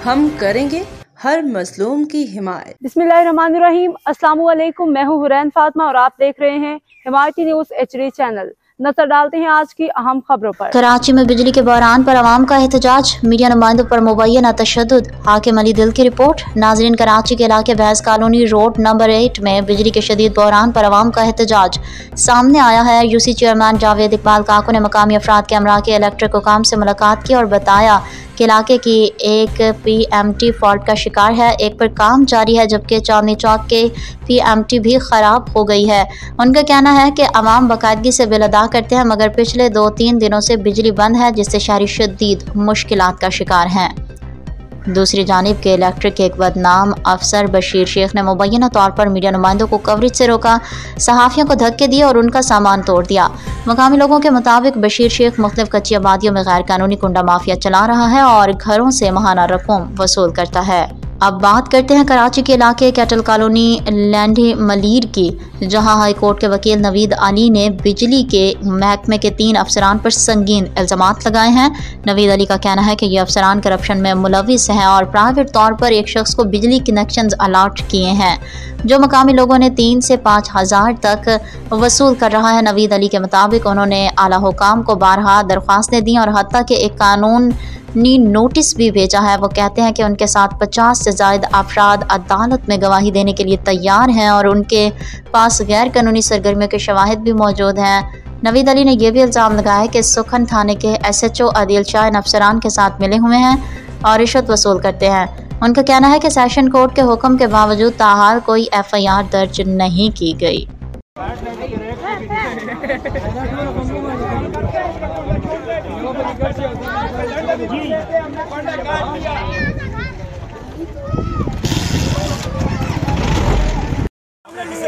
हम करेंगे हर मजलूम की हिमायत। बिस्मिल्लाहिर्रहमानिर्रहीम। अस्सलामु अलैकुम। मैं हूँ हुरैन फातिमा और आप देख रहे हैं हिमायती न्यूज़ HD चैनल। नजर डालते हैं आज की अहम खबरों पर। कराची में बिजली के बहरान पर अवाम का एहतजाज, मीडिया नुमाइंदों पर मुबैना तशद्दुद। हाकिम अली दिल की रिपोर्ट। नाजरीन, कराची के इलाके भैंस कॉलोनी रोड नंबर 8 में बिजली के शदीद बहरान पर अवाम का एहतजाज सामने आया है। UC चेयरमैन जावेद इकबाल काको ने मकामी अफराद के हमरा के इलेक्ट्रिक हुकाम से मुलाकात की और बताया कि इलाके की एक PMT फॉल्ट का शिकार है। एक पर काम जारी है जबकि चांदनी चौक के PMT भी खराब हो गई है। उनका कहना है कि अवाम बाकायदगी से बिल अदा करते हैं मगर पिछले 2-3 दिनों से बिजली बंद है जिससे शहरी शदीद मुश्किलात का शिकार हैं। दूसरी जानिब के इलेक्ट्रिक के एक बदनाम अफसर बशीर शेख ने मुबैना तौर पर मीडिया नुमाइंदों को कवरेज से रोका, सहाफ़ियों को धक्के दिए और उनका सामान तोड़ दिया। मकामी लोगों के मुताबिक बशीर शेख मुख्तलिफ कच्ची आबादियों में गैर कानूनी कुंडा माफिया चला रहा है और घरों से माहाना रकूम वसूल करता है। अब बात करते हैं कराची के इलाके कैटल कॉलोनी लैंडी मलीर की, जहां हाई कोर्ट के वकील नवीद अली ने बिजली के महकमे के 3 अफसरान पर संगीन इल्जामात लगाए हैं। नवीद अली का कहना है कि ये अफसरान करप्शन में मुलविस हैं और प्राइवेट तौर पर एक शख्स को बिजली कनेक्शन अलाट किए हैं जो मकामी लोगों ने 3 से 5 हज़ार तक वसूल कर रहा है। नवीद अली के मुताबिक उन्होंने आला हुकाम को बारहा दरख्वास्तें दी और हत्ता के एक कानूनी नोटिस भी भेजा है। वो कहते हैं कि उनके साथ 50 से ज़ायद अफराद अदालत में गवाही देने के लिए तैयार हैं और उनके पास गैर कानूनी सरगर्मियों के शवाहिद भी मौजूद हैं। नवीद अली ने यह भी इल्ज़ाम लगाया कि सुखन थाने के SHO आदिल शाह इन अफसरान के साथ मिले हुए हैं और रिश्वत वसूल करते हैं। उनका कहना है कि सेशन कोर्ट के हुक्म के बावजूद ताहाल कोई FIR दर्ज नहीं की गई।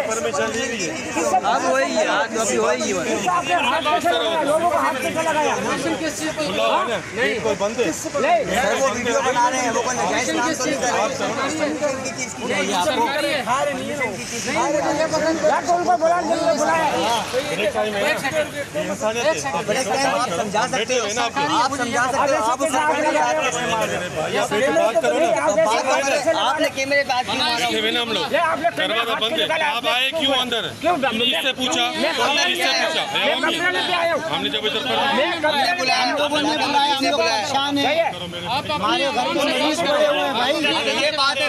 परमिशन ली हुई है, अब वही है, आज अभी वही है। नहीं कोई बंद है, वो वीडियो बना रहे हैं, वो कोई नाजायज काम तो नहीं कर रहे आप समझा सकते हो ना, आप समझा सकते हो, आप आपने कैमरे बात की हम लोग दरवाजा बंद है, आप आए क्यों अंदर? इससे पूछा, हमने जब इधर ये बात है,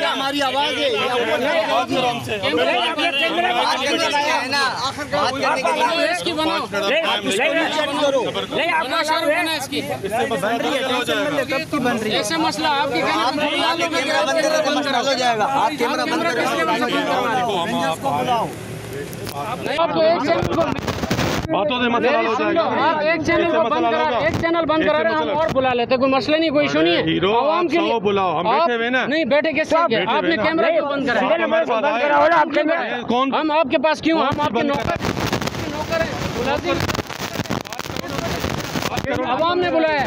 हमारी आवाज है ऐसा मसला आपके हो जाएगा। आप कैमरा बंद आप एक चैनल बंद करा रहे हैं, हम और बुला लेते, कोई मसला नहीं, कोई इशू नहीं है। आवाम के लिए बुलाओ, हम बैठे हुए ना, नहीं बैठे कैसे? आपने कैमरा क्यों बंद करा? हम आपके पास क्यों? हम आपके नौकर हैं, आवाम ने बुलाया।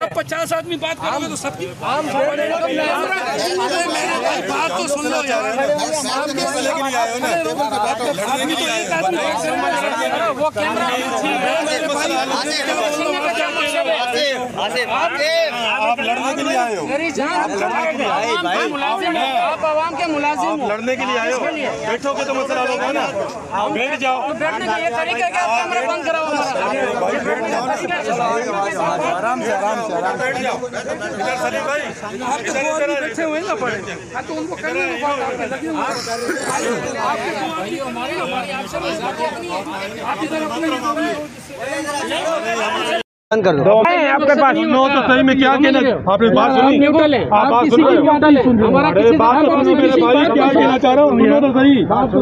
अब 50 आदमी बात करोगे तो सबकी बात तो सुन लो यार। वो कैमरा आप लड़ने के लिए आए हो, आप आवाम के मुलाजिम हो, लड़ने के लिए आए हो, बैठोगे तो मसला होगा ना, बैठ जाओ। बैठने का ये तरीका है कि आप कैमरा बंद कराओ। आराम से बैठ जाओ। इधर सलीम भाई, इधर बैठे हुए ना पड़े, तो उनको करने दो बात, आप इधर अपने बंद कर दो। आपके पास सुनो तो सही में क्या कहना, आपने बात सुनी, आप बात सुन रहे हो, अरे बात तो सुनो मेरे भाई, क्या कहना चाह रहे हो, सुनो तो सही,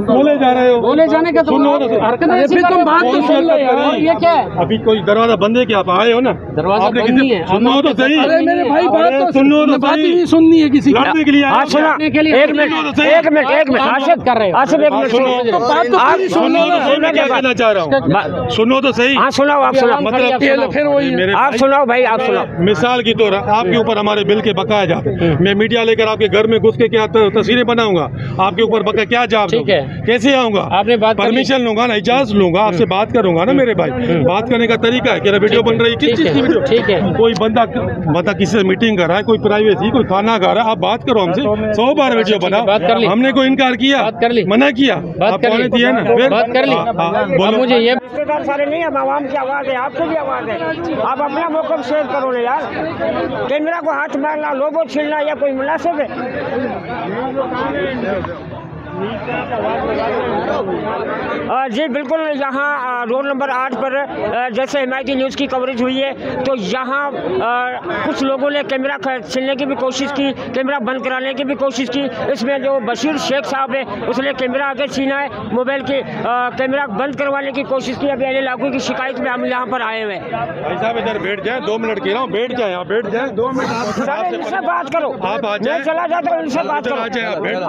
बोले जा रहे हो, बोले जाने का सुनो तो हरकत तुम बात तो सुन लो यार, ये क्या है? अभी कोई दरवाजा बंद है कि आप आए हो ना, दरवाजा आपने बंद नहीं है। सुनो तो सही, अरे मेरे भाई बात तो सुनो तो बात सही, ही सुननी है किसी की। लड़ने के लिए आए हो क्या? एक मिनट आशिफ कर रहे हो, आसिफ एक मिनट सुनो, आप सुनो तो सही, मैं क्या कहना चाह रहा हूँ, सुनो तो सही। हाँ सुनाओ, आप सुनाओ, मतलब फिर वही मेरे आप भाई, सुनाओ भाई, आप सुनाओ। मिसाल की तौर आपके ऊपर हमारे बिल के बकाया जाते हैं, मैं मीडिया लेकर आपके घर में घुस के क्या तस्वीरें बनाऊंगा, आपके ऊपर बकाया क्या जवाब ठीक है, कैसे आऊंगा, आपने बात परमिशन लूंगा ना, इजाजत लूंगा, आपसे बात करूंगा ना मेरे भाई, बात करने का तरीका है कि वीडियो बन रही है, किस चीज की वीडियो, ठीक है, कोई बंदा किसी से मीटिंग कर रहा है, कोई प्राइवेसी, कोई खाना खा रहा है, आप बात करो हमसे, 100 बार वीडियो बना, हमने कोई इनकार किया, मना किया, आप कहने दिया ना, फिर बात कर ली, बोलो मुझे ये रिश्तेदार सारे नहीं है, आवाम की आवाज है, आपकी भी आवाज है, आप अपना मौक़िफ़ शेयर करो ना यार, कैमरा को हाथ मारना, लोगो छीनना या कोई मुनासिब है? जी बिल्कुल, यहाँ रोड नंबर 8 पर जैसे हिमायती न्यूज़ की कवरेज हुई है तो यहाँ कुछ लोगों ने कैमरा छीनने की भी कोशिश की, कैमरा बंद कराने की भी कोशिश की। इसमें जो बशीर शेख साहब है उसने कैमरा आगे छीना है, मोबाइल की कैमरा बंद करवाने की कोशिश की। अभी अली लाखों की शिकायत में हम यहाँ पर आए हुए हैं। भाई साहब इधर बैठ जाए, 2 मिनट कह रहा हूँ, बैठ जाए, बैठ जाए 2 मिनट, इनसे बात करो, आप आ जाए, चला जाता हूँ, इनसे बात करो,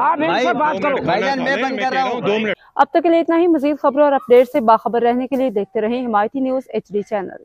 आप इनसे बात करो। भाईजान मैं बंद कर रहा हूँ, 2 मिनट। अब तक के लिए इतना ही। मजीद खबरों और अपडेट से बाखबर रहने के लिए देखते रहें हिमायती न्यूज़ HD चैनल।